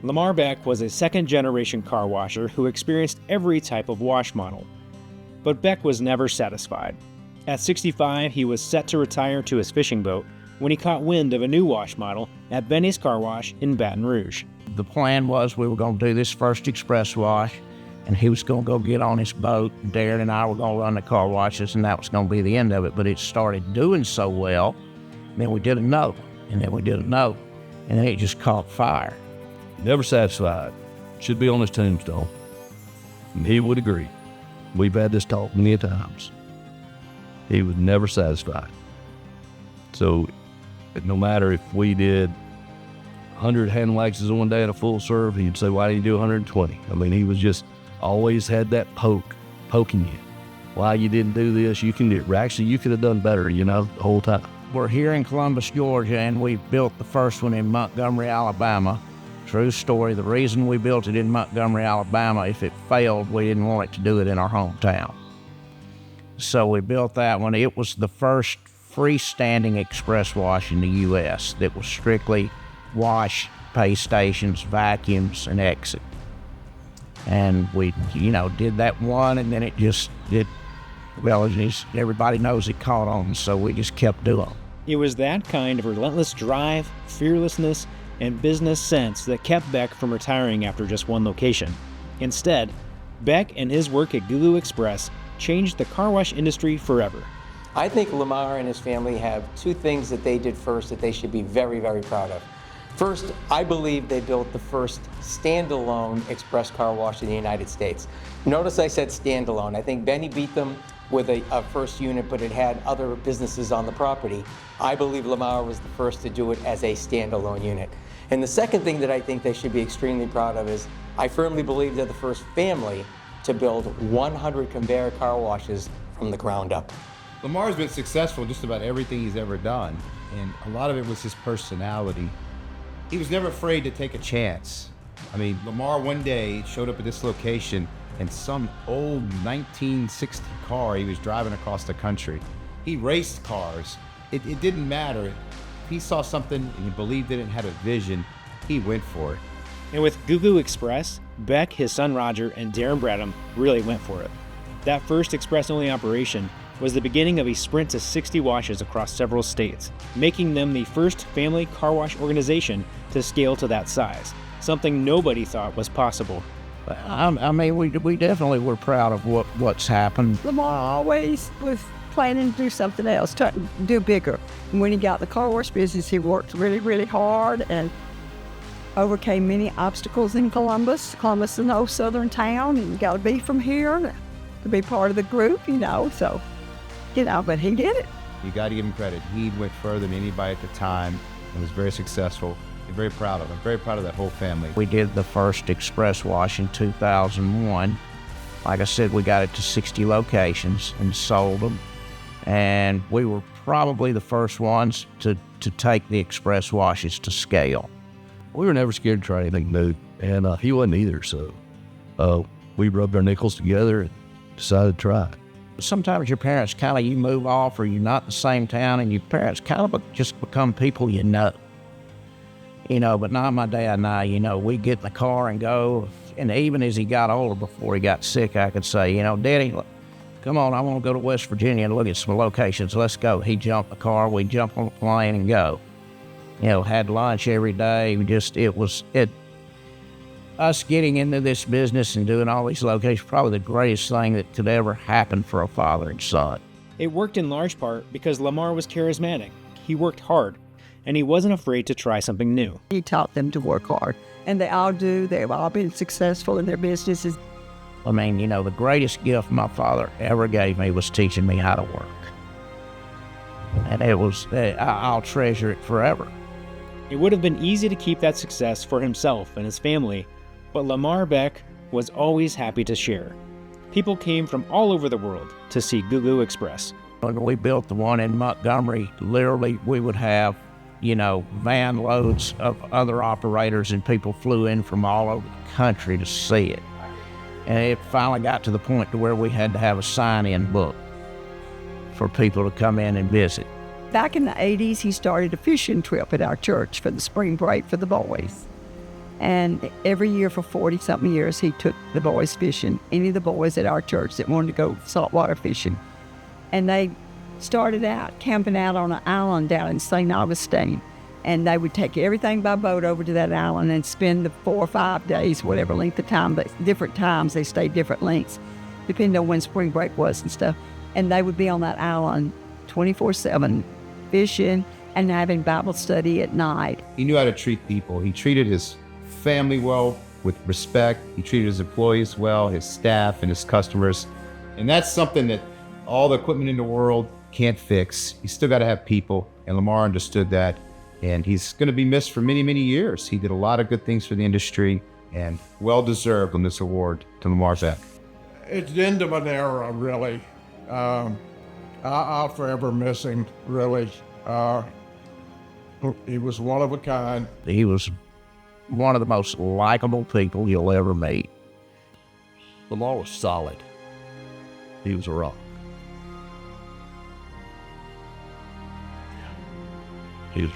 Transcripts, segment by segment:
Lamar Beck was a second-generation car washer who experienced every type of wash model. But Beck was never satisfied. At 65, he was set to retire to his fishing boat when he caught wind of a new wash model at Benny's Car Wash in Baton Rouge. The plan was we were going to do this first express wash, and he was going to go get on his boat. Darren and I were going to run the car washes, and that was going to be the end of it. But it started doing so well, and then we did another one, and then we did another, and then it just caught fire. Never satisfied. Should be on his tombstone. And he would agree. We've had this talk many times. He was never satisfied. So no matter if we did 100 hand waxes one day at a full serve, he'd say, why didn't you do 120? I mean, he was just always had that poking you. Why you didn't do this? You can do it. Actually, you could have done better, the whole time. We're here in Columbus, Georgia, and we built the first one in Montgomery, Alabama. True story. The reason we built it in Montgomery, Alabama, if it failed, we didn't want it to do it in our hometown. So we built that one. It was the first freestanding express wash in the U.S. that was strictly wash, pay stations, vacuums, and exit. And we, did that one, and then everybody knows it caught on, so we just kept doing it. It was that kind of relentless drive, fearlessness, and business sense that kept Beck from retiring after just one location. Instead, Beck and his work at Goo Goo Express changed the car wash industry forever. I think Lamar and his family have two things that they did first that they should be very, very proud of. First, I believe they built the first standalone express car wash in the United States. Notice I said standalone. I think Benny beat them with a first unit, but it had other businesses on the property. I believe Lamar was the first to do it as a standalone unit. And the second thing that I think they should be extremely proud of is I firmly believe they're the first family to build 100 conveyor car washes from the ground up. Lamar's been successful in just about everything he's ever done, and a lot of it was his personality. He was never afraid to take a chance. I mean, Lamar one day showed up at this location in some old 1960 car he was driving across the country. He raced cars. It didn't matter. If he saw something and he believed in it and had a vision, he went for it. And with Goo Goo Express, Beck, his son Roger, and Darren Bradham really went for it. That first express-only operation was the beginning of a sprint to 60 washes across several states, making them the first family car wash organization to scale to that size, something nobody thought was possible. I mean, we definitely were proud of what's happened. Lamar always was planning to do something else, to do bigger. And when he got the car wash business, he worked really, really hard and overcame many obstacles in Columbus. Columbus is an old southern town, and you got to be from here to be part of the group, so, but he did it. You got to give him credit. He went further than anybody at the time and was very successful. I'm very proud of him. Very proud of that whole family. We did the first express wash in 2001. Like I said, we got it to 60 locations and sold them. And we were probably the first ones to take the express washes to scale. We were never scared to try anything new, and he wasn't either, so we rubbed our nickels together and decided to try it. Sometimes your parents you move off, or you're not in the same town, and your parents just become people you know. But not my dad and I, we get in the car and go. And even as he got older, before he got sick, I could say, Daddy, come on, I want to go to West Virginia and look at some locations. Let's go. He jumped in the car, we jump on the plane and go. Had lunch every day. Us getting into this business and doing all these locations, probably the greatest thing that could ever happen for a father and son. It worked in large part because Lamar was charismatic. He worked hard, and he wasn't afraid to try something new. He taught them to work hard, and they all do. They've all been successful in their businesses. I mean, the greatest gift my father ever gave me was teaching me how to work. And I'll treasure it forever. It would have been easy to keep that success for himself and his family, but Lamar Beck was always happy to share. People came from all over the world to see Goo Goo Express. When we built the one in Montgomery, literally we would have, van loads of other operators, and people flew in from all over the country to see it. And it finally got to the point to where we had to have a sign-in book for people to come in and visit. Back in the 80s, he started a fishing trip at our church for the spring break for the boys. And every year for 40-something years, he took the boys fishing, any of the boys at our church that wanted to go saltwater fishing. And they started out camping out on an island down in St. Augustine. And they would take everything by boat over to that island and spend the 4 or 5 days, whatever length of time, but different times, they stayed different lengths, depending on when spring break was and stuff. And they would be on that island 24/7, fishing and having Bible study at night. He knew how to treat people. He treated his family well, with respect. He treated his employees well, his staff and his customers. And that's something that all the equipment in the world can't fix. You still got to have people, and Lamar understood that. And he's going to be missed for many, many years. He did a lot of good things for the industry, and well-deserved on this award to Lamar Beck. It's the end of an era, really. I'll forever miss him, really. He was one of a kind. He was one of the most likable people you'll ever meet. Lamar was solid. He was a rock. He was.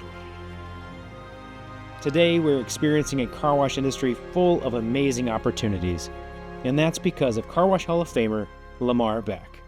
Today, we're experiencing a car wash industry full of amazing opportunities, and that's because of Car Wash Hall of Famer Lamar Beck.